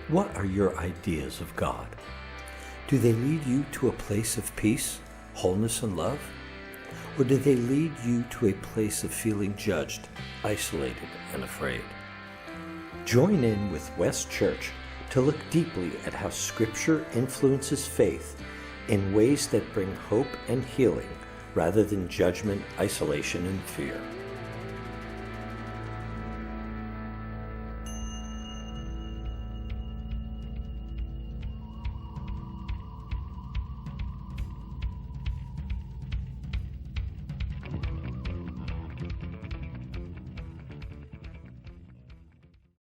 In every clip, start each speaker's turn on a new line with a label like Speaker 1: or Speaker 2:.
Speaker 1: What are your ideas of God? Do they lead you to a place of peace, wholeness, and love? Or do they lead you to a place of feeling judged, isolated, and afraid? Join in with West Church to look deeply at how Scripture influences faith in ways that bring hope and healing rather than judgment, isolation, and fear.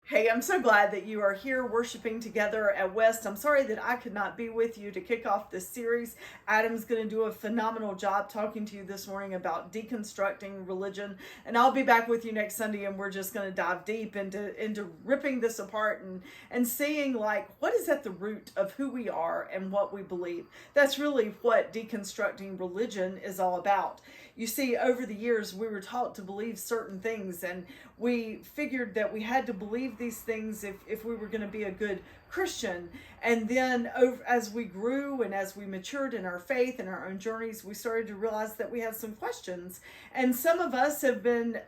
Speaker 2: Hey, I'm so glad that you are here worshiping together at West. I'm sorry that I could not be with you to kick off this series. Adam's going to do a phenomenal job talking to you this morning about deconstructing religion, and I'll be back with you next Sunday, and we're just going to dive deep into ripping this apart and seeing, like, what is at the root of who we are and what we believe. That's really what deconstructing religion is all about. You see, over the years, we were taught to believe certain things, and we figured that we had to believe these things if we were going to be a good Christian. And then as we grew and as we matured in our faith and our own journeys, we started to realize that we had some questions. And some of us have been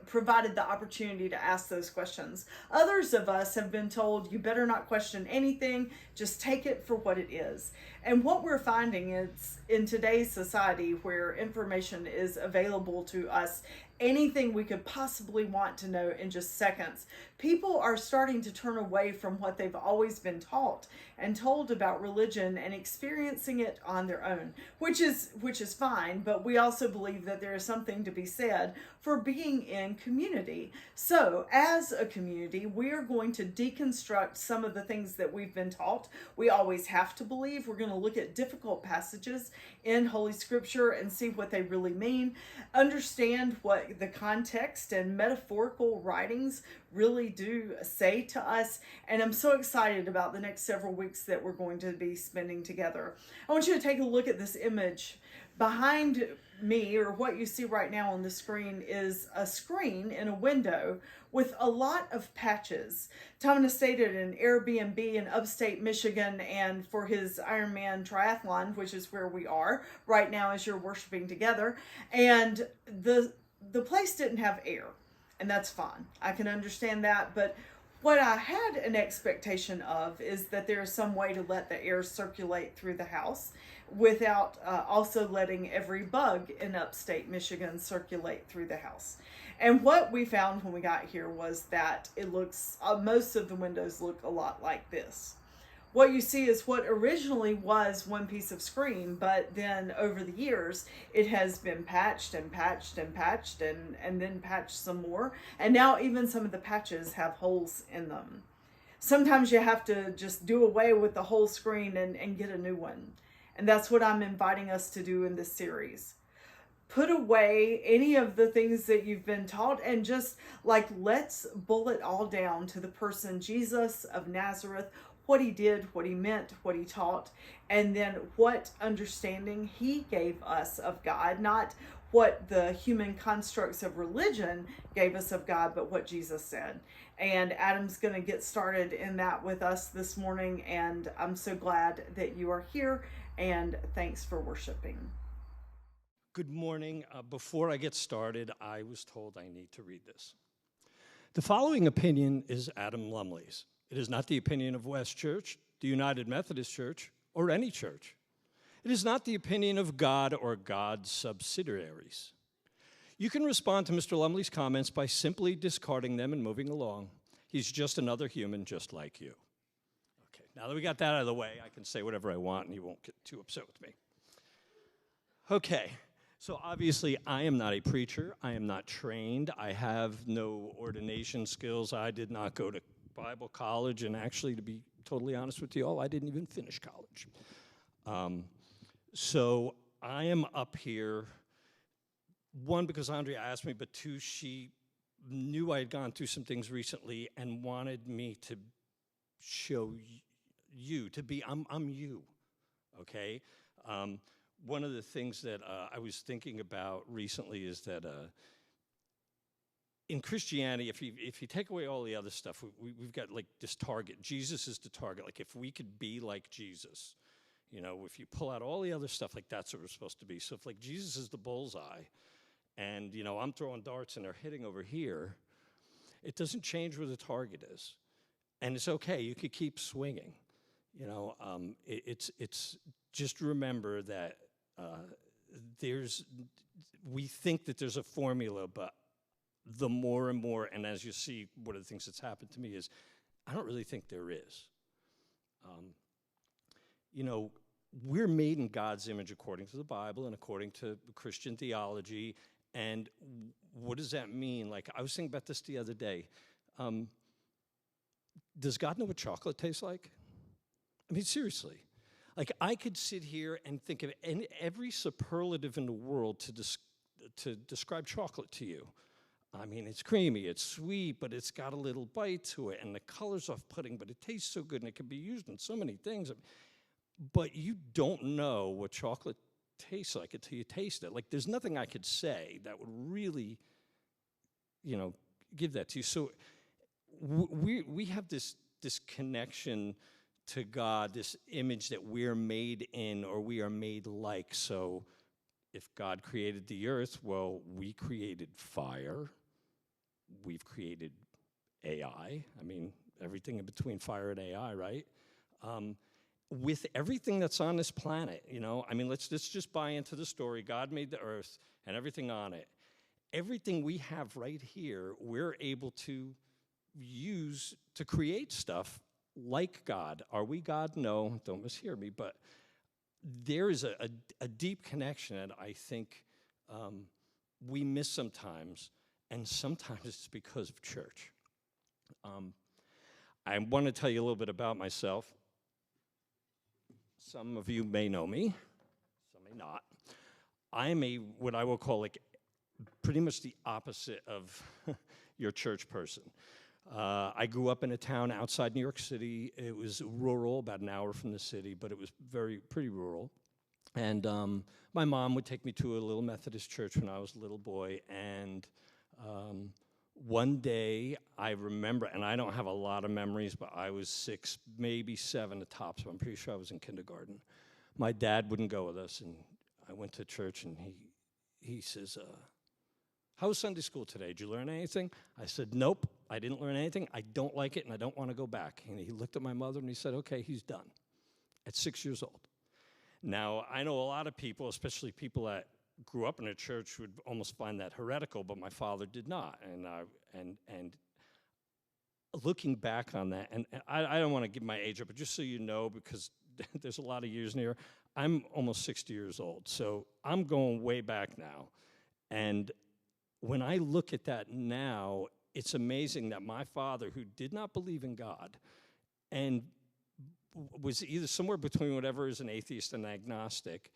Speaker 2: provided the opportunity to ask those questions. Others of us have been told, you better not question anything, just take it for what it is. And what we're finding is, in today's society where information is available to us, anything we could possibly want to know in just seconds, people are starting to turn away from what they've always been taught and told about religion and experiencing it on their own, which is fine, but we also believe that there is something to be said for being in community. So as a community, we are going to deconstruct some of the things that we've been taught we always have to believe. We're going to look at difficult passages in Holy Scripture and see what they really mean, understand what the context and metaphorical writings really do say to us. And I'm so excited about the next several weeks that we're going to be spending together. I want you to take a look at this image. Behind me, or what you see right now on the screen, is a screen in a window with a lot of patches. Tom stayed at an Airbnb in upstate Michigan, and for his Ironman triathlon, which is where we are right now as you're worshiping together, and the place didn't have air, and that's fine. I can understand that, but what I had an expectation of is that there is some way to let the air circulate through the house without also letting every bug in upstate Michigan circulate through the house. And what we found when we got here was that it looks, most of the windows look a lot like this. What you see is what originally was one piece of screen, but then over the years, it has been patched and patched and patched and then patched some more. And now even some of the patches have holes in them. Sometimes you have to just do away with the whole screen and get a new one. And that's what I'm inviting us to do in this series. Put away any of the things that you've been taught and just, like, let's boil it all down to the person Jesus of Nazareth, what he did, what he meant, what he taught, and then what understanding he gave us of God, not what the human constructs of religion gave us of God, but what Jesus said. And Adam's going to get started in that with us this morning, and I'm so glad that you are here, and thanks for worshiping.
Speaker 3: Good morning. Before I get started, I was told I need to read this. The following opinion is Adam Lumley's. It is not the opinion of West Church, the United Methodist Church, or any church. It is not the opinion of God or God's subsidiaries. You can respond to Mr. Lumley's comments by simply discarding them and moving along. He's just another human just like you. Okay, now that we got that out of the way, I can say whatever I want and you won't get too upset with me. Okay, so obviously I am not a preacher. I am not trained. I have no ordination skills. I did not go to Bible college, and actually, to be totally honest with you all, I didn't even finish college. So I am up here, one, because Andrea asked me, but two, she knew I had gone through some things recently and wanted me to show you, to be, I'm you, okay? One of the things that I was thinking about recently is that in Christianity, if you take away all the other stuff, we've got like this target. Jesus is the target. Like if we could be like Jesus, if you pull out all the other stuff, like that's what we're supposed to be. So if like Jesus is the bullseye, and I'm throwing darts and they're hitting over here, it doesn't change where the target is, and it's okay. You could keep swinging. It's just remember that we think that there's a formula, but the more and more, and as you see, one of the things that's happened to me is I don't really think there is. We're made in God's image according to the Bible and according to Christian theology. And what does that mean? Like, I was thinking about this the other day. Does God know what chocolate tastes like? I mean, seriously. Like, I could sit here and think of every superlative in the world to describe chocolate to you. I mean, it's creamy, it's sweet, but it's got a little bite to it, and the color's off-putting, but it tastes so good, and it can be used in so many things. But you don't know what chocolate tastes like until you taste it. Like, there's nothing I could say that would really, give that to you. So we have this connection to God, this image that we're made in or we are made like. So if God created the earth, well, we created fire. We've created AI. I mean, everything in between fire and AI, right? With everything that's on this planet, I mean, let's just buy into the story. God made the earth and everything on it. Everything we have right here, we're able to use to create stuff like God. Are we God? No, don't mishear me, but there is a deep connection that I think we miss sometimes, and sometimes it's because of church. I want to tell you a little bit about myself. Some of you may know me, some may not. I'm what I will call like pretty much the opposite of your church person. I grew up in a town outside New York City. It was rural, about an hour from the city, but it was pretty rural. And my mom would take me to a little Methodist church when I was a little boy. And one day, I remember, and I don't have a lot of memories, but I was 6, maybe 7 at tops, but I'm pretty sure I was in kindergarten. My dad wouldn't go with us, and I went to church, and he says, how was Sunday school today? Did you learn anything? I said, nope, I didn't learn anything. I don't like it, and I don't want to go back. And he looked at my mother, and he said, okay, he's done, at 6 years old. Now, I know a lot of people, especially people that grew up in a church, would almost find that heretical, but my father did not. And looking back on that, and I don't want to give my age up, but just so you know, because there's a lot of years near, I'm almost 60 years old, so I'm going way back now. And when I look at that now, it's amazing that my father, who did not believe in God, and was either somewhere between whatever is an atheist and agnostic,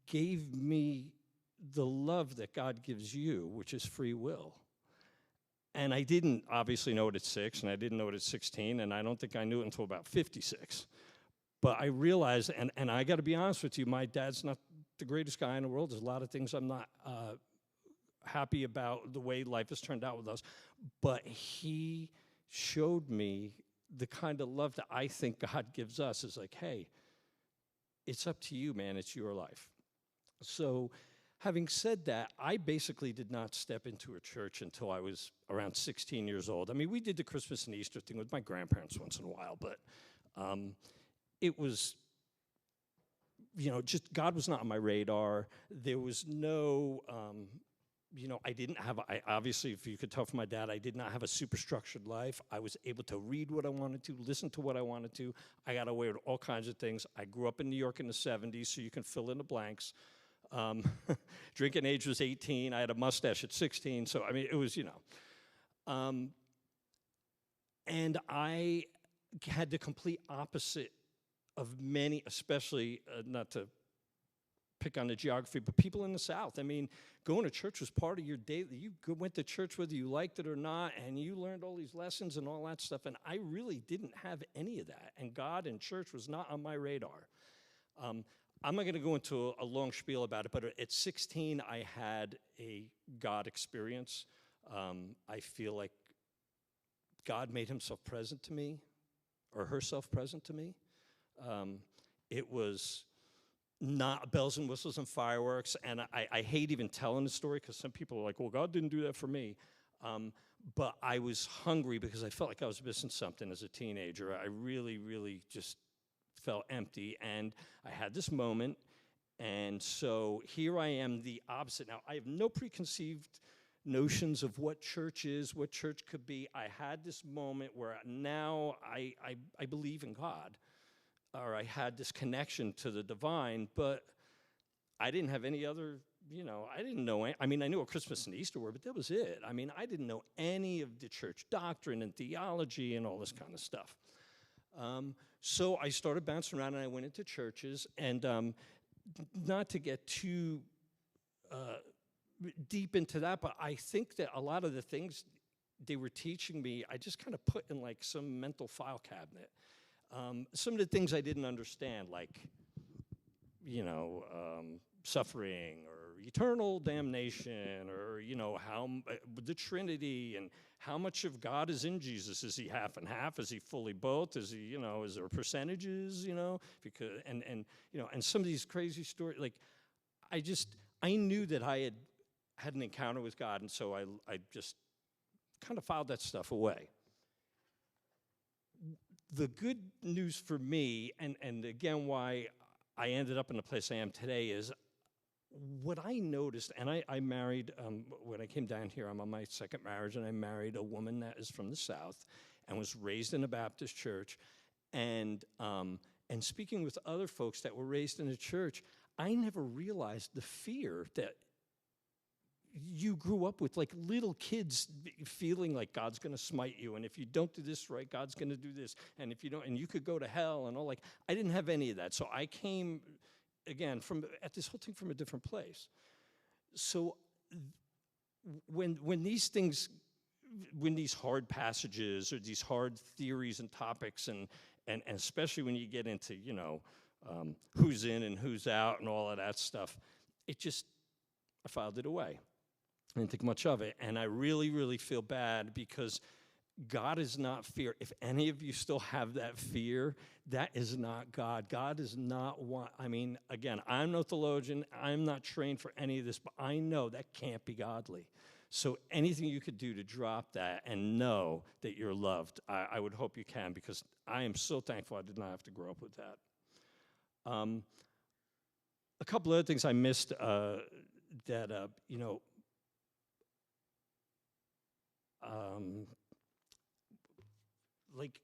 Speaker 3: gave me the love that God gives you, which is free will. And I didn't obviously know it at 6, and I didn't know it at 16, and I don't think I knew it until about 56. But I realized, and I got to be honest with you, my dad's not the greatest guy in the world. There's a lot of things I'm not happy about the way life has turned out with us. But he showed me the kind of love that I think God gives us. Is like, hey, it's up to you, man. It's your life. So having said that, I basically did not step into a church until I was around 16 years old. I mean, we did the Christmas and Easter thing with my grandparents once in a while, but it was, just God was not on my radar. There was no, I obviously, if you could tell from my dad, I did not have a super structured life. I was able to read what I wanted to, listen to what I wanted to. I got away with all kinds of things. I grew up in New York in the 70s, so you can fill in the blanks. Drinking age was 18. I had a mustache at 16. So, I mean, it was, and I had the complete opposite of many, especially, not to pick on the geography, but people in the South. I mean, going to church was part of your day. You went to church whether you liked it or not, and you learned all these lessons and all that stuff, and I really didn't have any of that, and God and church was not on my radar. I'm not going to go into a long spiel about it, but at 16, I had a God experience. I feel like God made himself present to me, or herself present to me. It was not bells and whistles and fireworks, and I hate even telling the story because some people are like, well, God didn't do that for me. But I was hungry because I felt like I was missing something as a teenager. I really, really just felt empty, and I had this moment, and so here I am, the opposite. Now, I have no preconceived notions of what church is, what church could be. I had this moment where now I believe in God, or I had this connection to the divine, but I didn't have any other, I didn't know, I mean, I knew what Christmas and Easter were, but that was it. I mean, I didn't know any of the church doctrine and theology and all this kind of stuff. So I started bouncing around and I went into churches, and not to get too deep into that, but I think that a lot of the things they were teaching me, I just kind of put in like some mental file cabinet. Some of the things I didn't understand, like, suffering or eternal damnation, or, how the Trinity and how much of God is in Jesus. Is he half and half? Is he fully both? Is he, is there percentages, because, and some of these crazy stories, like, I knew that I had an encounter with God, and so I just kind of filed that stuff away. The good news for me, and again, why I ended up in the place I am today, is what I noticed, and I married, when I came down here, I'm on my second marriage, and I married a woman that is from the South and was raised in a Baptist church. And speaking with other folks that were raised in a church, I never realized the fear that you grew up with, like little kids feeling like God's going to smite you, and if you don't do this right, God's going to do this, and if you don't, and you could go to hell, and all. Like, I didn't have any of that. So I came, again, at this whole thing from a different place. So when these things, when these hard passages or these hard theories and topics, and especially when you get into, who's in and who's out and all of that stuff, I filed it away. I didn't think much of it, and I really, really feel bad because God is not fear. If any of you still have that fear, that is not God. God is not one. I mean, again, I'm no theologian. I'm not trained for any of this, but I know that can't be godly. So anything you could do to drop that and know that you're loved, I would hope you can, because I am so thankful I did not have to grow up with that. A couple other things I missed like,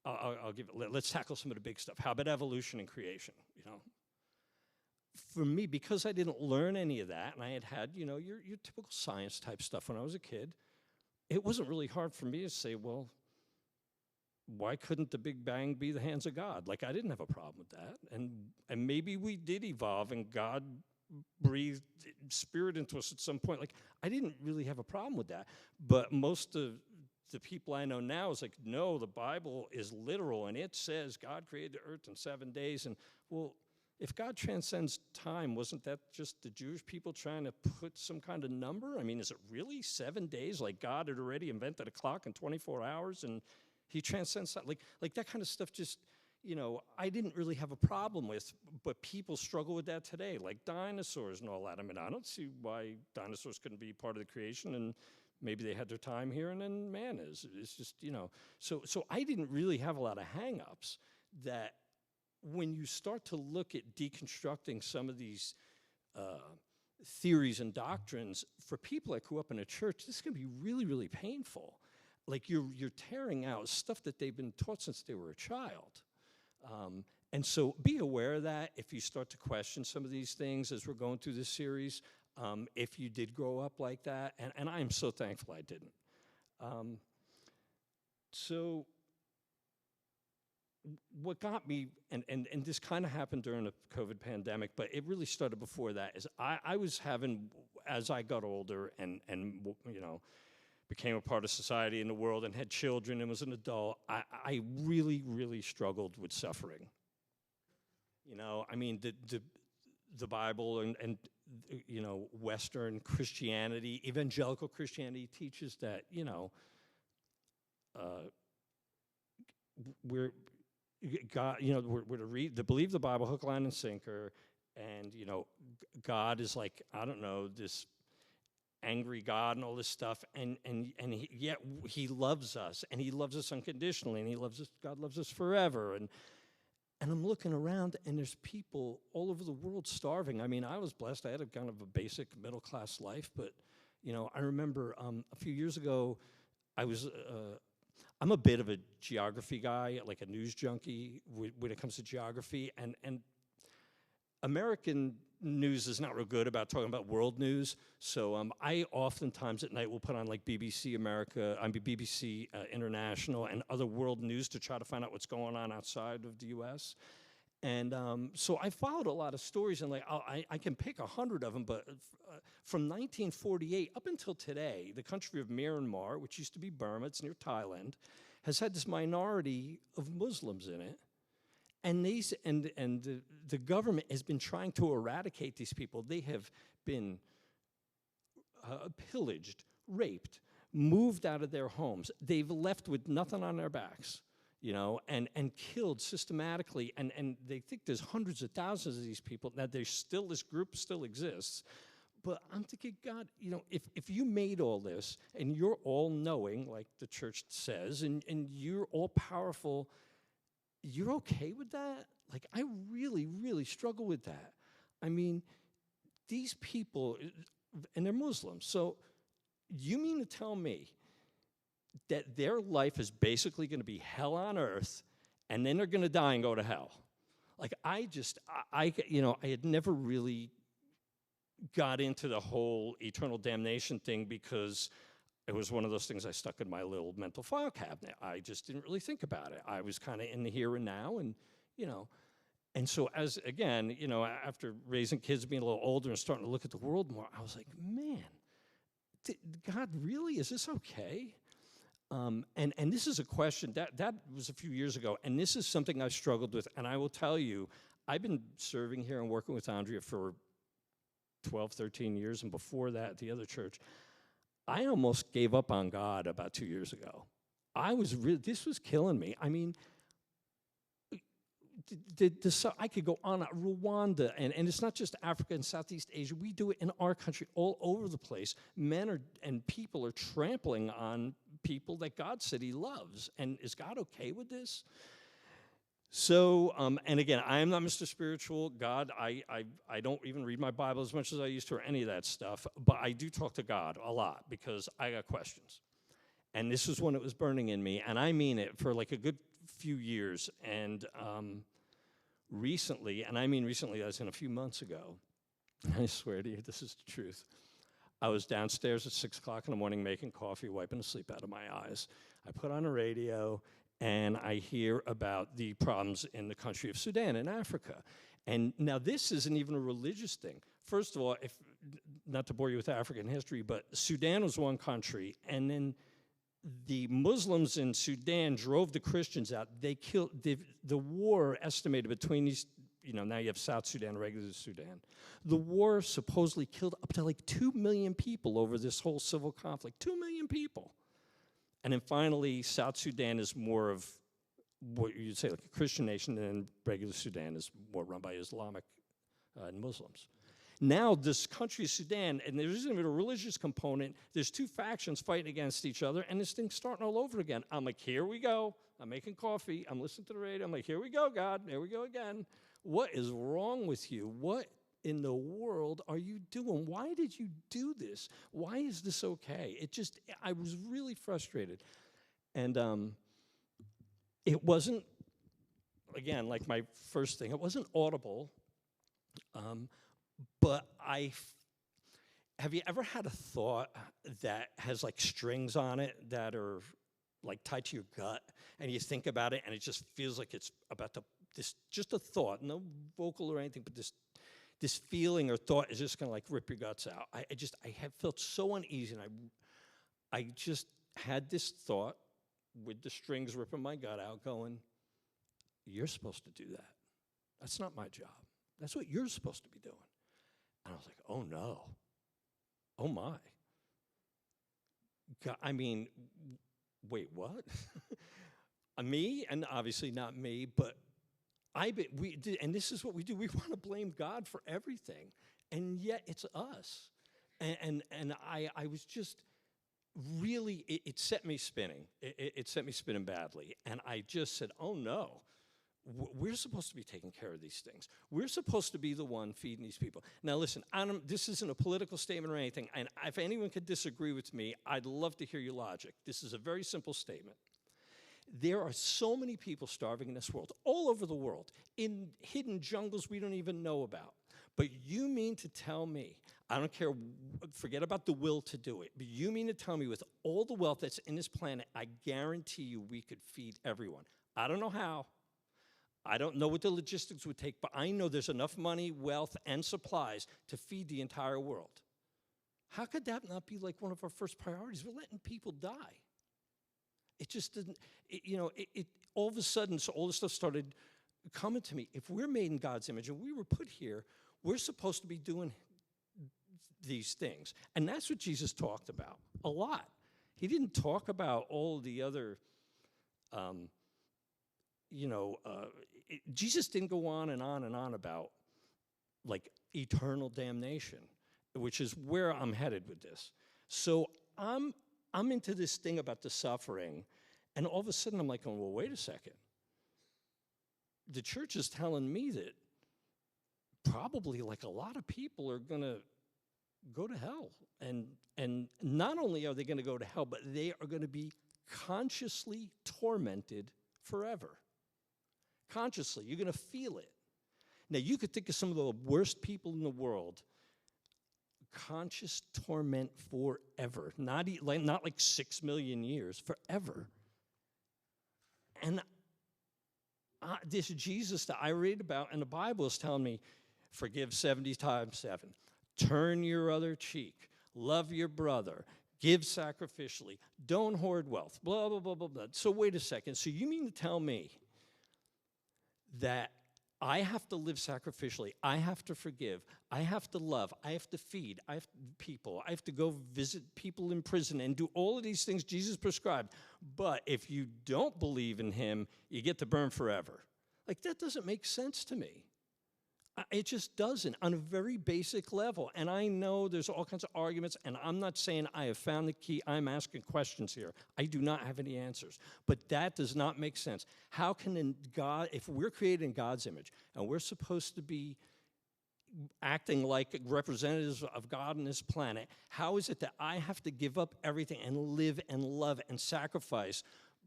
Speaker 3: I'll give it, let's tackle some of the big stuff. How about evolution and creation, For me, because I didn't learn any of that, and I had, your typical science type stuff when I was a kid, it wasn't really hard for me to say, well, why couldn't the Big Bang be the hands of God? Like, I didn't have a problem with that. And maybe we did evolve and God breathed spirit into us at some point. Like, I didn't really have a problem with that. But most of the people I know now is like, no, the Bible is literal, and it says God created the earth in 7 days. And, well, if God transcends time, wasn't that just the Jewish people trying to put some kind of number? I mean, is it really 7 days? Like, God had already invented a clock in 24 hours, and he transcends that. Like that kind of stuff just, I didn't really have a problem with, but people struggle with that today, like dinosaurs and all that. I mean, I don't see why dinosaurs couldn't be part of the creation, and maybe they had their time here, and then man is. It's just, So I didn't really have a lot of hang-ups that when you start to look at deconstructing some of these theories and doctrines, for people that grew up in a church, this can be really, really painful. Like, you're tearing out stuff that they've been taught since they were a child. And so be aware of that if you start to question some of these things as we're going through this series, if you did grow up like that. And I am so thankful I didn't. So what got me, and this kind of happened during the COVID pandemic, but it really started before that, is I was having, as I got older and became a part of society in the world and had children and was an adult, I really, really struggled with suffering. I mean, the Bible and Western Christianity, evangelical Christianity teaches that, we're God, we're to believe the Bible, hook, line, and sinker, and God is like, I don't know, this angry God and all this stuff, and yet he loves us, and he loves us unconditionally, and God loves us forever, and I'm looking around, and there's people all over the world starving. I mean, I was blessed. I had a kind of a basic middle-class life, but, I remember a few years ago, I'm a bit of a geography guy, like a news junkie when it comes to geography, and American news is not real good about talking about world news, so I oftentimes at night will put on like BBC BBC International and other world news to try to find out what's going on outside of the U.S. And so I followed a lot of stories, and like I can pick 100 of them, but from 1948 up until today, the country of Myanmar, which used to be Burma, it's near Thailand, has had this minority of Muslims in it. And the government has been trying to eradicate these people. They have been pillaged, raped, moved out of their homes. They've left with nothing on their backs, and killed systematically. And they think there's hundreds of thousands of these people. Now, this group still exists. But I'm thinking, God, if you made all this, and you're all-knowing, like the church says, and you're all-powerful, you're okay with that? Like, I really, really struggle with that. I mean, these people, and they're Muslims, so you mean to tell me that their life is basically going to be hell on earth, and then they're going to die and go to hell? Like, I had never really got into the whole eternal damnation thing because it was one of those things I stuck in my little mental file cabinet. I just didn't really think about it. I was kind of in the here and now, and so after raising kids, being a little older and starting to look at the world more, I was like, man, God, really? Is this okay? And this is a question that was a few years ago, and this is something I've struggled with, and I will tell you, I've been serving here and working with Andrea for 12, 13 years, and before that, at the other church. I almost gave up on God about 2 years ago. This was killing me. I mean, I could go on Rwanda, and it's not just Africa and Southeast Asia. We do it in our country all over the place. Men and people are trampling on people that God said he loves. And is God okay with this? So, and again, I am not Mr. Spiritual. God, I don't even read my Bible as much as I used to or any of that stuff, but I do talk to God a lot because I got questions. And this was when it was burning in me, and I mean it, for like a good few years. And recently, as in a few months ago, I swear to you, this is the truth, I was downstairs at 6 o'clock in the morning making coffee, wiping the sleep out of my eyes. I put on a radio, and I hear about the problems in the country of Sudan in Africa. And now this isn't even a religious thing. First of all, not to bore you with African history, but Sudan was one country, and then the Muslims in Sudan drove the Christians out. They killed, the war estimated between these, now you have South Sudan, regular Sudan. The war supposedly killed up to like 2 million people over this whole civil conflict. 2 million people. And then finally, South Sudan is more of what you'd say like a Christian nation, and regular Sudan is more run by Islamic and Muslims. Now this country is Sudan, and there isn't even a religious component. There's two factions fighting against each other, and this thing's starting all over again. I'm like, here we go. I'm making coffee. I'm listening to the radio. I'm like, here we go, God. There we go again. What is wrong with you? What in the world are you doing? Why did you do this? Why is this okay? I was really frustrated. And it wasn't, again, like my first thing, it wasn't audible, but have you ever had a thought that has like strings on it that are like tied to your gut, and you think about it and it just feels like it's about to, just a thought, no vocal or anything, but this feeling or thought is just gonna like rip your guts out. I have felt so uneasy, and I just had this thought with the strings ripping my gut out going, you're supposed to do that. That's not my job. That's what you're supposed to be doing. And I was like, oh no, oh my. God, I mean, wait, what? Me, and obviously not me, but we did, and this is what we do. We want to blame God for everything, and yet it's us. And I was just really, it set me spinning. It set me spinning badly, and I just said, oh no. We're supposed to be taking care of these things. We're supposed to be the one feeding these people. Now, listen, this isn't a political statement or anything, and if anyone could disagree with me, I'd love to hear your logic. This is a very simple statement. There are so many people starving in this world, all over the world, in hidden jungles we don't even know about. But you mean to tell me, I don't care, forget about the will to do it, but you mean to tell me with all the wealth that's in this planet, I guarantee you we could feed everyone. I don't know how. I don't know what the logistics would take, but I know there's enough money, wealth, and supplies to feed the entire world. How could that not be like one of our first priorities? We're letting people die. It just didn't, all of a sudden, so all this stuff started coming to me. If we're made in God's image and we were put here, we're supposed to be doing these things. And that's what Jesus talked about a lot. He didn't talk about all the other, Jesus didn't go on and on and on about like eternal damnation, which is where I'm headed with this. So I'm into this thing about the suffering, and all of a sudden I'm like, oh, well, wait a second. The church is telling me that probably like a lot of people are going to go to hell. And not only are they going to go to hell, but they are going to be consciously tormented forever. Consciously, you're going to feel it. Now, you could think of some of the worst people in the world, conscious torment forever, not like 6 million years, forever. And this Jesus that I read about in the Bible is telling me, forgive 70 times 7, turn your other cheek, love your brother, give sacrificially, don't hoard wealth, blah, blah, blah, blah, blah. So wait a second. So you mean to tell me that I have to live sacrificially, I have to forgive, I have to love, I have to feed, I have people, I have to go visit people in prison and do all of these things Jesus prescribed. But if you don't believe in him, you get to burn forever. Like, that doesn't make sense to me. It just doesn't on a very basic level. And I know there's all kinds of arguments, and I'm not saying I have found the key. I'm asking questions here. I do not have any answers. But that does not make sense. How can God, if we're created in God's image, and we're supposed to be acting like representatives of God on this planet, how is it that I have to give up everything and live and love and sacrifice,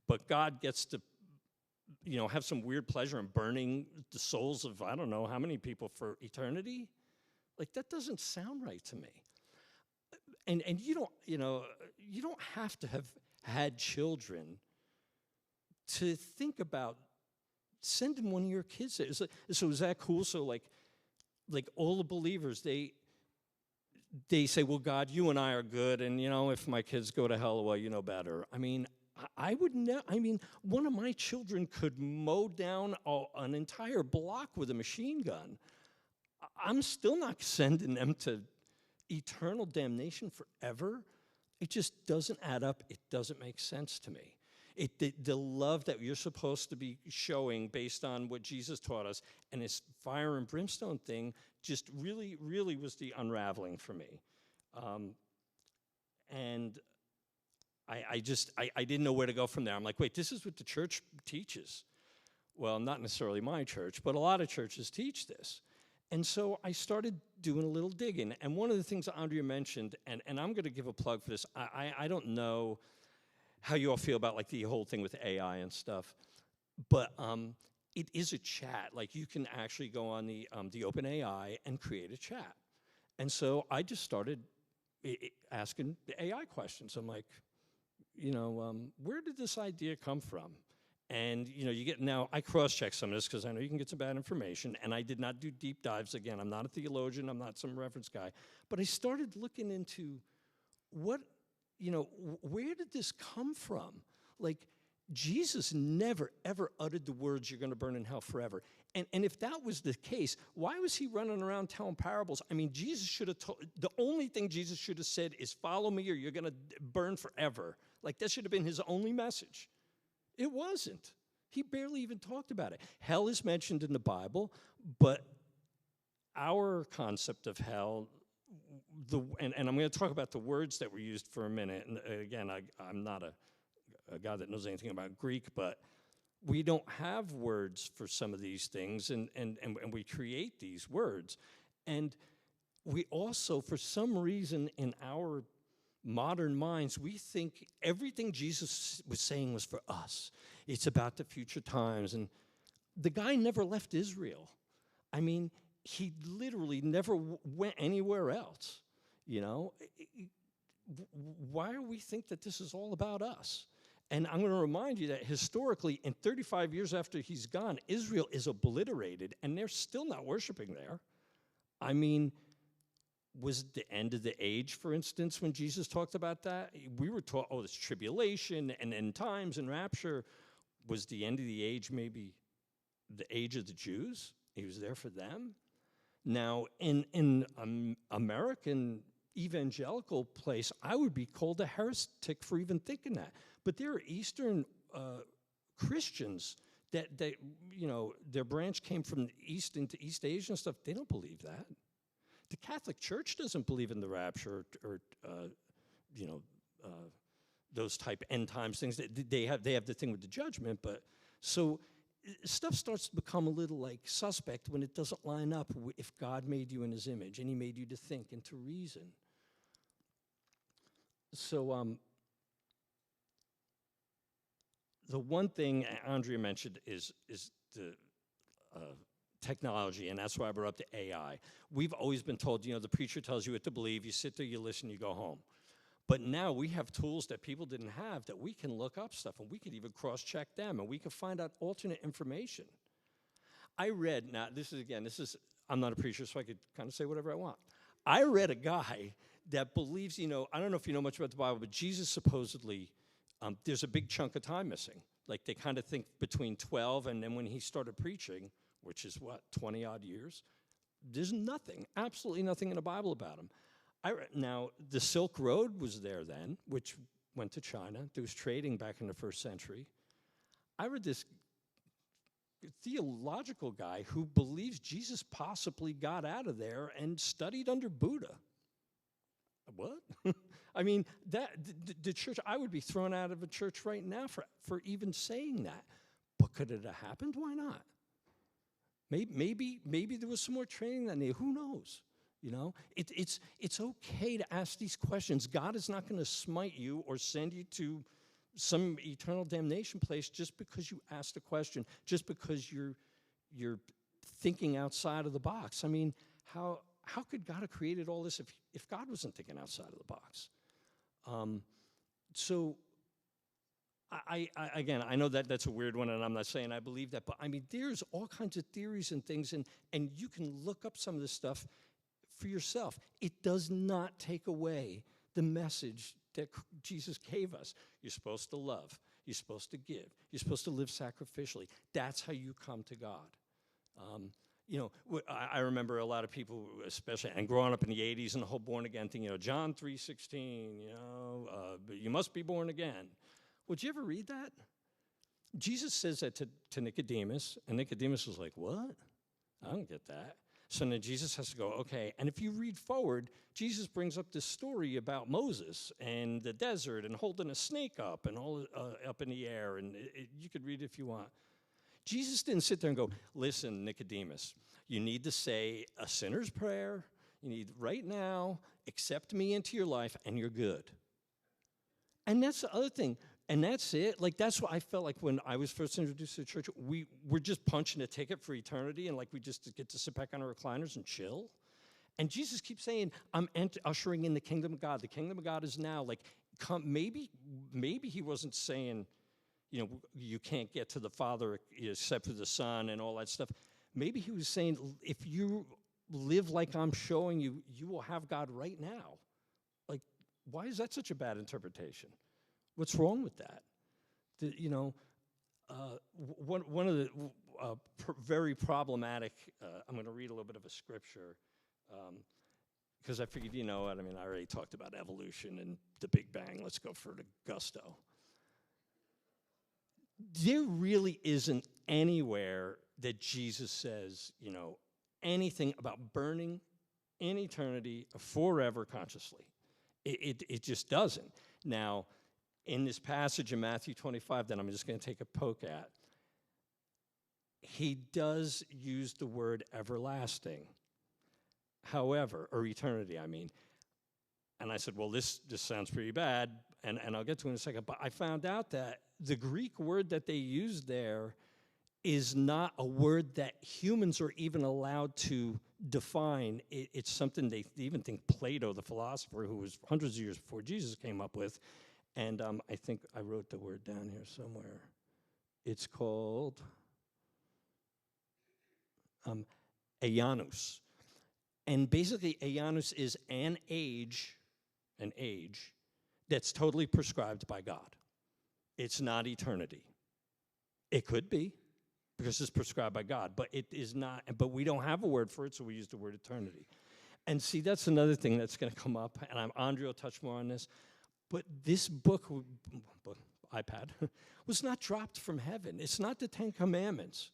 Speaker 3: but God gets to have some weird pleasure in burning the souls of I don't know how many people for eternity? Like, that doesn't sound right to me. And you don't have to have had children to think about sending one of your kids there. So is that cool? So like all the believers, they say, well, God, you and I are good, and if my kids go to hell, well, you know better. I mean, I would know. I mean, one of my children could mow down an entire block with a machine gun. I'm still not sending them to eternal damnation forever. It just doesn't add up. It doesn't make sense to me. The love that you're supposed to be showing based on what Jesus taught us and this fire and brimstone thing just really, really was the unraveling for me. And I didn't know where to go from there. I'm like, wait, this is what the church teaches. Well, not necessarily my church, but a lot of churches teach this. And so I started doing a little digging. And one of the things Andrea mentioned, and I'm going to give a plug for this, I don't know how you all feel about like the whole thing with AI and stuff, but it is a chat. Like, you can actually go on the OpenAI and create a chat. And so I just started asking the AI questions. I'm like, where did this idea come from? And, now I cross-check some of this because I know you can get some bad information, and I did not do deep dives. Again, I'm not a theologian, I'm not some reference guy, but I started looking into where did this come from? Like, Jesus never, ever uttered the words, you're going to burn in hell forever. And if that was the case, why was he running around telling parables? I mean, Jesus should have told, the only thing Jesus should have said is, follow me or you're going to burn forever. Like, that should have been his only message. It wasn't. He barely even talked about it. Hell is mentioned in the Bible, but our concept of hell, and I'm going to talk about the words that were used for a minute. And again, I'm not a guy that knows anything about Greek, but we don't have words for some of these things, and we create these words. And we also, for some reason, in our modern minds, we think everything Jesus was saying was for us. It's about the future times. And the guy never left Israel. I mean, he literally never went anywhere else, you know? Why do we think that this is all about us? And I'm going to remind you that historically, in 35 years after he's gone, Israel is obliterated, and they're still not worshiping there. I mean, was the end of the age, for instance, when Jesus talked about that? We were taught, oh, this tribulation and end times and rapture. Was the end of the age maybe the age of the Jews? He was there for them. Now, in American evangelical place, I would be called a heretic for even thinking that. But there are Eastern Christians that you know, their branch came from the East into East Asia and stuff. They don't believe that. The Catholic Church doesn't believe in the rapture or you know, those type end times things. They have the thing with the judgment, but so stuff starts to become a little like suspect when it doesn't line up if God made you in his image and he made you to think and to reason. So the one thing Andrea mentioned is the technology, and that's why I brought up the AI. We've always been told, you know, the preacher tells you what to believe, you sit there, you listen, you go home. But now we have tools that people didn't have that we can look up stuff, and we could even cross-check them, and we can find out alternate information. I read, now this is, I'm not a preacher, so I could kind of say whatever I want. I read a guy that believes, you know, I don't know if you know much about the Bible, but Jesus supposedly, there's a big chunk of time missing. Like, they kind of think between 12 and then when he started preaching, which is what, 20-odd years, there's nothing, absolutely nothing in the Bible about him. Now, the Silk Road was there then, which went to China. There was trading back in the 1st century. I read this theological guy who believes Jesus possibly got out of there and studied under Buddha. What? I mean, the church, I would be thrown out of a church right now for even saying that. But could it have happened? Why not? Maybe there was some more training than they, who knows? You know, it's okay to ask these questions. God is not going to smite you or send you to some eternal damnation place just because you asked a question, just because you're thinking outside of the box. I mean, how could God have created all this if God wasn't thinking outside of the box? So I again, I know that that's a weird one, and I'm not saying I believe that, but I mean, there's all kinds of theories and things, and you can look up some of this stuff for yourself. It does not take away the message that Jesus gave us. You're supposed to love. You're supposed to give. You're supposed to live sacrificially. That's how you come to God. You know, I remember a lot of people, especially, and growing up in the 80s and the whole born-again thing, you know, John 3:16, you know, you must be born again. Well, did you ever read that? Jesus says that to Nicodemus, and Nicodemus was like, what? I don't get that. So then Jesus has to go, okay. And if you read forward, Jesus brings up this story about Moses and the desert and holding a snake up and all up in the air, and you could read it if you want. Jesus didn't sit there and go, listen, Nicodemus, you need to say a sinner's prayer. You need right now, accept me into your life, and you're good. And that's the other thing. And that's it. Like, that's what I felt like when I was first introduced to the church. We were just punching a ticket for eternity, and like we just get to sit back on our recliners and chill. And Jesus keeps saying, I'm ushering in the kingdom of God. The kingdom of God is now. Like, maybe he wasn't saying, you know, you can't get to the Father except for the Son and all that stuff. Maybe he was saying, if you live like I'm showing you, you will have God right now. Like, why is that such a bad interpretation? What's wrong with that? One of the very problematic, I'm going to read a little bit of a scripture, because I figured, I already talked about evolution and the Big Bang. Let's go for the gusto. There really isn't anywhere that Jesus says, anything about burning in eternity forever consciously. It just doesn't. Now, in this passage in Matthew 25 that I'm just going to take a poke at, he does use the word everlasting. However, or eternity, I mean. And I said, well, this sounds pretty bad, and I'll get to it in a second. But I found out that the Greek word that they use there is not a word that humans are even allowed to define. It's something they even think Plato, the philosopher, who was hundreds of years before Jesus, came up with. And I think I wrote the word down here somewhere. It's called aionios. And basically, aionios is an age that's totally prescribed by God. It's not eternity. It could be, because it's prescribed by God, but it is not. But we don't have a word for it, so we use the word eternity. And see, that's another thing that's going to come up, and Andrea will touch more on this. But this book, iPad, was not dropped from heaven. It's not the Ten Commandments.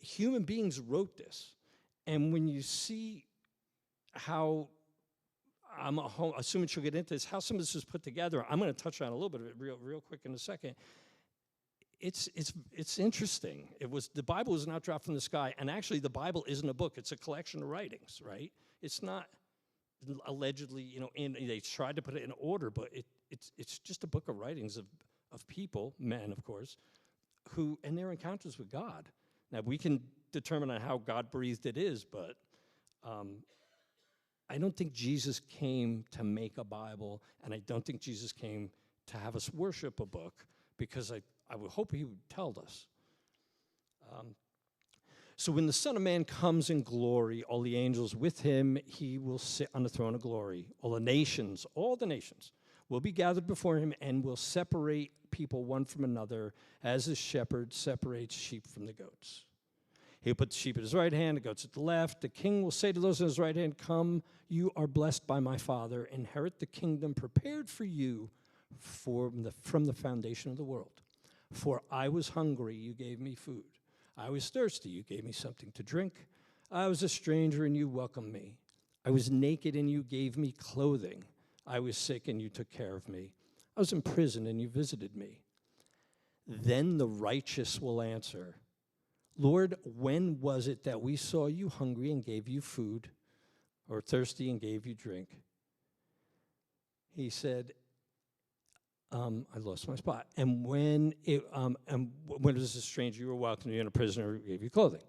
Speaker 3: Human beings wrote this. And when you see how, I'm assuming she'll get into this, how some of this was put together, I'm going to touch on a little bit of it real quick in a second. It's interesting. The Bible was not dropped from the sky, and actually the Bible isn't a book. It's a collection of writings, right? It's not allegedly, they tried to put it in order, but it's just a book of writings of people, men, of course, and their encounters with God. Now, we can determine on how God-breathed it is, but I don't think Jesus came to make a Bible, and I don't think Jesus came to have us worship a book, because I would hope he would tell us. So when the Son of Man comes in glory, all the angels with him, he will sit on the throne of glory. All the nations will be gathered before him and will separate people one from another, as a shepherd separates sheep from the goats. He'll put the sheep at his right hand, the goats at the left. The king will say to those on his right hand, "Come, you are blessed by my Father. Inherit the kingdom prepared for you from the foundation of the world. For I was hungry, you gave me food. I was thirsty, you gave me something to drink. I was a stranger, and you welcomed me. I was naked, and you gave me clothing. I was sick, and you took care of me. I was in prison, and you visited me." Then the righteous will answer, "Lord, when was it that we saw you hungry and gave you food, or thirsty and gave you drink?" He said, I lost my spot. "And when it was a stranger, you were welcomed, you were in a prisoner, we gave you clothing."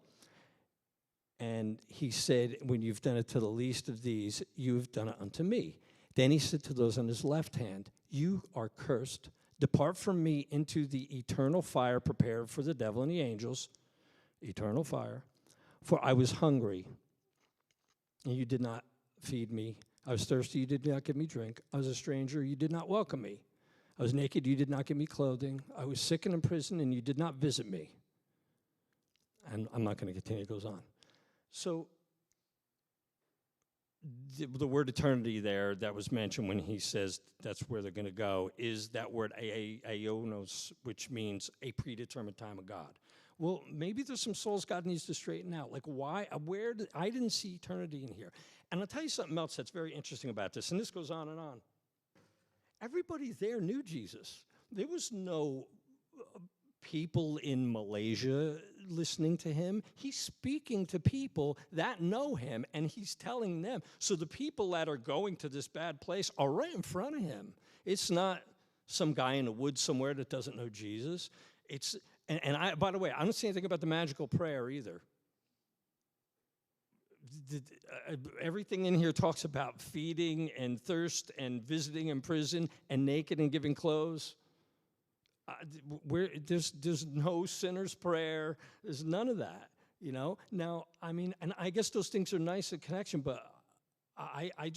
Speaker 3: And he said, "When you've done it to the least of these, you have done it unto me." Then he said to those on his left hand, "You are cursed. Depart from me into the eternal fire prepared for the devil and the angels." Eternal fire. "For I was hungry, and you did not feed me. I was thirsty, you did not give me drink. I was a stranger, you did not welcome me. I was naked, you did not give me clothing. I was sick and in prison, and you did not visit me." And I'm not going to continue, it goes on. So the word eternity there that was mentioned when he says that's where they're going to go is that word aionos, which means a predetermined time of God. Well, maybe there's some souls God needs to straighten out. Like, why? I didn't see eternity in here. And I'll tell you something else that's very interesting about this, and this goes on and on. Everybody there knew Jesus. There was no people in Malaysia listening to him. He's speaking to people that know him, and he's telling them. So the people that are going to this bad place are right in front of him. It's not some guy in the woods somewhere that doesn't know Jesus. By the way, I don't see anything about the magical prayer either. Everything in here talks about feeding and thirst and visiting in prison and naked and giving clothes. There's no sinner's prayer. There's none of that, Now, and I guess those things are nice in connection, but I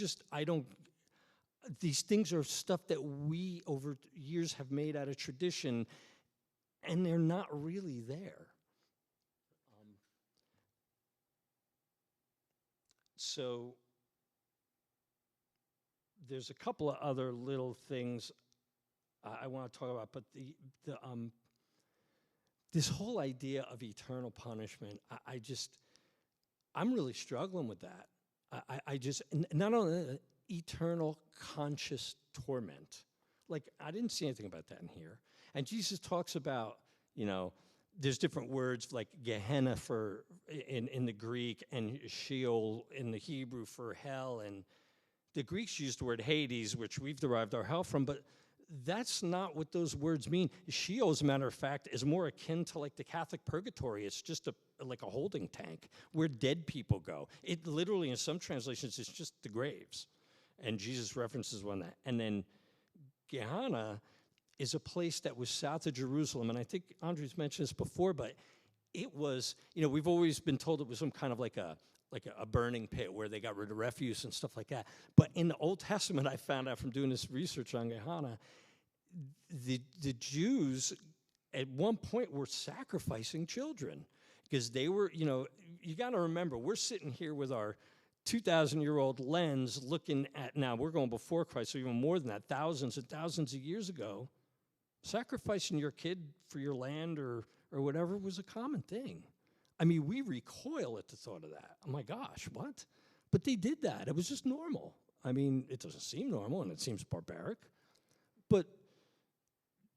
Speaker 3: these things are stuff that we over years have made out of tradition, and they're not really there. So there's a couple of other little things I want to talk about, but this whole idea of eternal punishment, I'm really struggling with that. I just, not only eternal conscious torment. Like, I didn't see anything about that in here. And Jesus talks about, there's different words like Gehenna in the Greek and Sheol in the Hebrew for hell. And the Greeks used the word Hades, which we've derived our hell from, but that's not what those words mean. Sheol, as a matter of fact, is more akin to like the Catholic purgatory. It's just like a holding tank where dead people go. It literally, in some translations, it's just the graves. And Jesus references one that. And then Gehenna is a place that was south of Jerusalem. And I think Andrea's mentioned this before, but it was, we've always been told it was some kind of like a burning pit where they got rid of refuse and stuff like that. But in the Old Testament, I found out from doing this research on Gehenna, the Jews at one point were sacrificing children because they were, you got to remember, we're sitting here with our 2,000-year-old lens looking at, now we're going before Christ, so even more than that, thousands and thousands of years ago, sacrificing your kid for your land or whatever was a common thing. I mean, we recoil at the thought of that. Oh my gosh, what? But they did that. It was just normal. I mean, it doesn't seem normal and it seems barbaric, but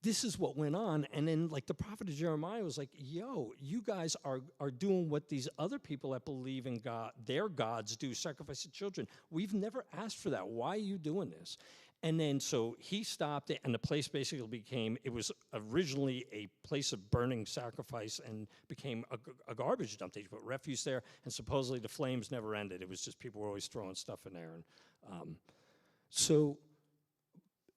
Speaker 3: this is what went on. And then like the prophet of Jeremiah was like, yo, you guys are doing what these other people that believe in God, their gods do, sacrificing children. We've never asked for that. Why are you doing this? And then so he stopped it, and the place basically became, it was originally a place of burning sacrifice and became a garbage dump. They put refuse there, and supposedly the flames never ended. It was just people were always throwing stuff in there. And so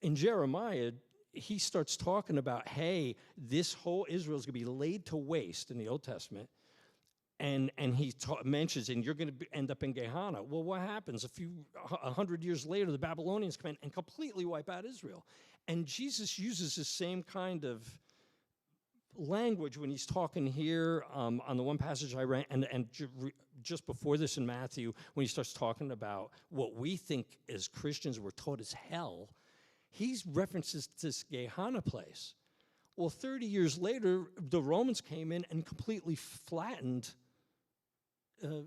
Speaker 3: in Jeremiah, he starts talking about, hey, this whole Israel is going to be laid to waste in the Old Testament. And he mentions, and you're going to end up in Gehenna. Well, what happens? 100 years later, the Babylonians come in and completely wipe out Israel. And Jesus uses the same kind of language when he's talking here on the one passage I read, and just before this in Matthew, when he starts talking about what we think as Christians were taught as hell, he references this Gehenna place. Well, 30 years later, the Romans came in and completely flattened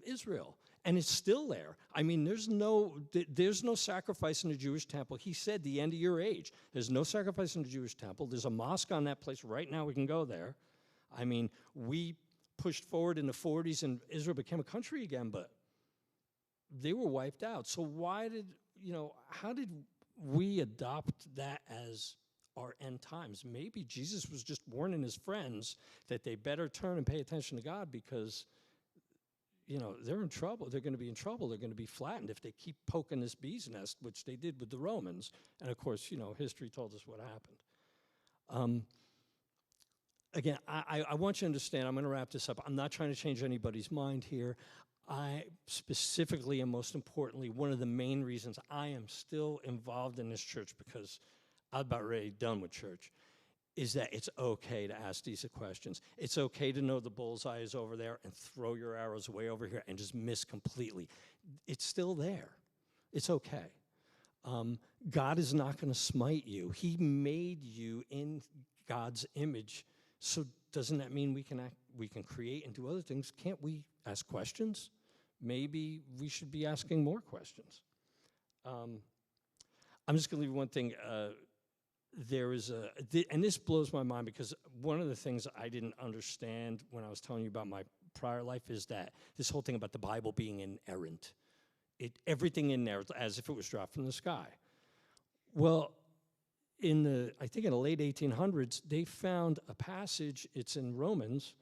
Speaker 3: Israel, and it's still there. I mean, there's no sacrifice in the Jewish temple. He said, the end of your age. There's no sacrifice in the Jewish temple. There's a mosque on that place right now. We can go there. I mean, we pushed forward in the 40s, and Israel became a country again, but they were wiped out. So how did we adopt that as our end times? Maybe Jesus was just warning his friends that they better turn and pay attention to God because they're in trouble. They're going to be in trouble. They're going to be flattened if they keep poking this bee's nest, which they did with the Romans. And of course, history told us what happened. Again, I want you to understand, I'm going to wrap this up. I'm not trying to change anybody's mind here. I specifically and most importantly, one of the main reasons I am still involved in this church, because I'm about ready done with church, is that it's okay to ask these questions. It's okay to know the bullseye is over there and throw your arrows way over here and just miss completely. It's still there. It's okay. God is not going to smite you. He made you in God's image. So doesn't that mean we can create and do other things? Can't we ask questions? Maybe we should be asking more questions. I'm just going to leave one thing. And this blows my mind, because one of the things I didn't understand when I was telling you about my prior life is that this whole thing about the Bible being inerrant. Everything in there as if it was dropped from the sky. Well, I think in the late 1800s, they found a passage, it's in Romans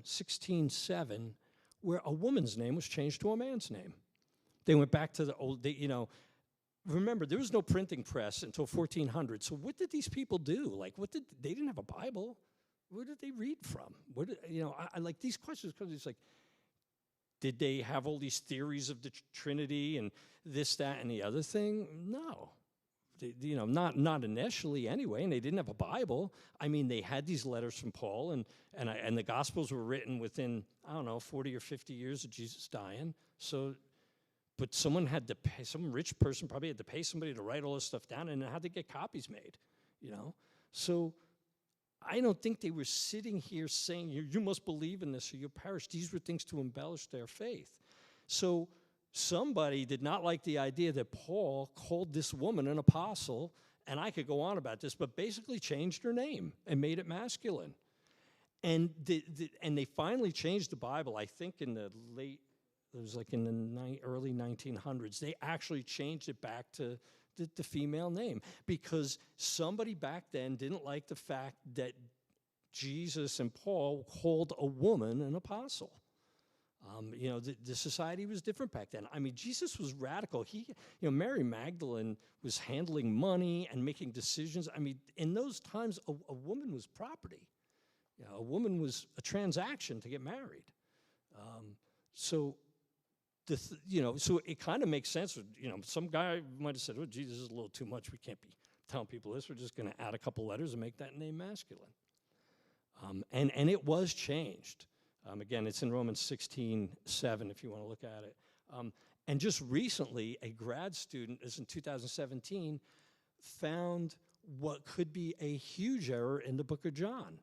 Speaker 3: 16:7, where a woman's name was changed to a man's name. They went back to the old, remember, there was no printing press until 1400. So what did these people do? Like, they didn't have a Bible. Where did they read from? I like these questions, because it's like, did they have all these theories of the Trinity and this, that, and the other thing? No. not initially anyway, and they didn't have a Bible. I mean, they had these letters from Paul, and the Gospels were written within, 40 or 50 years of Jesus dying. So, but someone had to pay, some rich person probably had to pay somebody to write all this stuff down, and had to get copies made, So I don't think they were sitting here saying, you must believe in this or you'll perish. These were things to embellish their faith. So somebody did not like the idea that Paul called this woman an apostle, and I could go on about this, but basically changed her name and made it masculine. And they finally changed the Bible, I think in the early 1900s. They actually changed it back to the female name, because somebody back then didn't like the fact that Jesus and Paul called a woman an apostle. The society was different back then. I mean, Jesus was radical. Mary Magdalene was handling money and making decisions. I mean, in those times, a woman was property. A woman was a transaction to get married. So it kind of makes sense. Some guy might have said, "Oh, Jesus is a little too much. We can't be telling people this. We're just going to add a couple letters and make that name masculine." And it was changed. Again, it's in Romans 16:7 if you want to look at it. And just recently, a grad student, this is in 2017, found what could be a huge error in the book of John,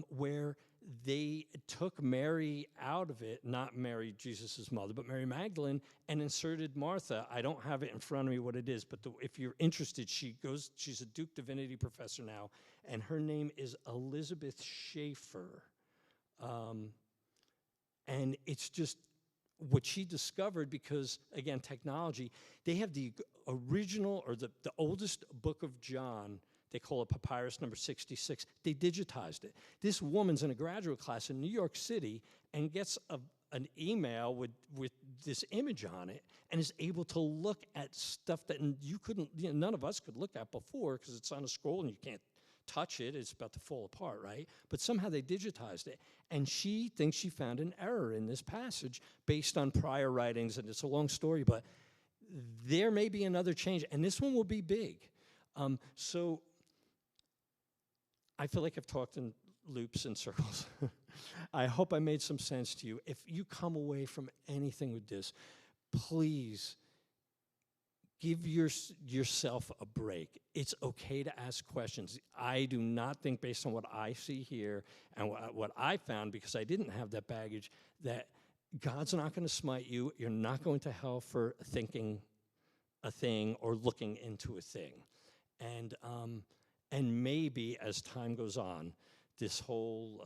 Speaker 3: where they took Mary out of it, not Mary, Jesus' mother, but Mary Magdalene, and inserted Martha. I don't have it in front of me what it is, but if you're interested, she's a Duke Divinity professor now, and her name is Elizabeth Schaefer. And it's just what she discovered, because, again, technology, they have the original, or the oldest book of John. They call it papyrus number 66. They digitized it. This woman's in a graduate class in New York City and gets an email with this image on it, and is able to look at stuff that you couldn't, none of us could look at before, because it's on a scroll and you can't touch it. It's about to fall apart, right? But somehow they digitized it. And she thinks she found an error in this passage based on prior writings, and it's a long story, but there may be another change, and this one will be big. So I feel like I've talked in loops and circles. I hope I made some sense to you. If you come away from anything with this, please give yourself a break. It's okay to ask questions. I do not think, based on what I see here and what I found, because I didn't have that baggage, that God's not going to smite you. You're not going to hell for thinking a thing or looking into a thing. And maybe as time goes on, this whole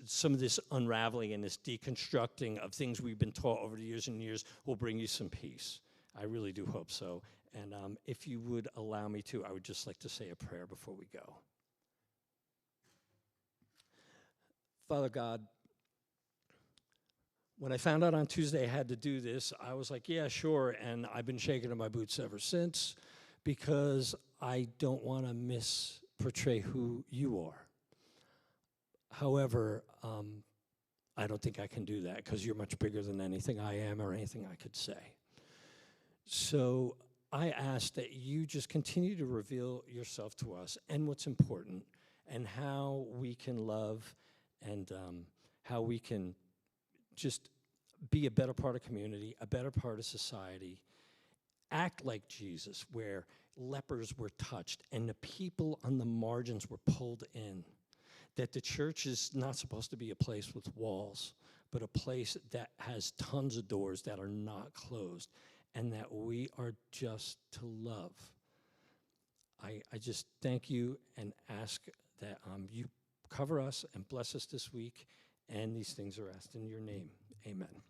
Speaker 3: some of this unraveling and this deconstructing of things we've been taught over the years and years will bring you some peace. I really do hope so. And if you would allow me to, I would just like to say a prayer before we go. Father God, when I found out on Tuesday I had to do this, I was like, yeah, sure. And I've been shaking in my boots ever since, because I don't want to misportray who you are. However, I don't think I can do that, because you're much bigger than anything I am or anything I could say. So I ask that you just continue to reveal yourself to us, and what's important, and how we can love, and how we can just be a better part of community, a better part of society, act like Jesus, where lepers were touched and the people on the margins were pulled in. That the church is not supposed to be a place with walls, but a place that has tons of doors that are not closed, and that we are just to love. I just thank you and ask that you cover us and bless us this week, and these things are asked in your name. Amen.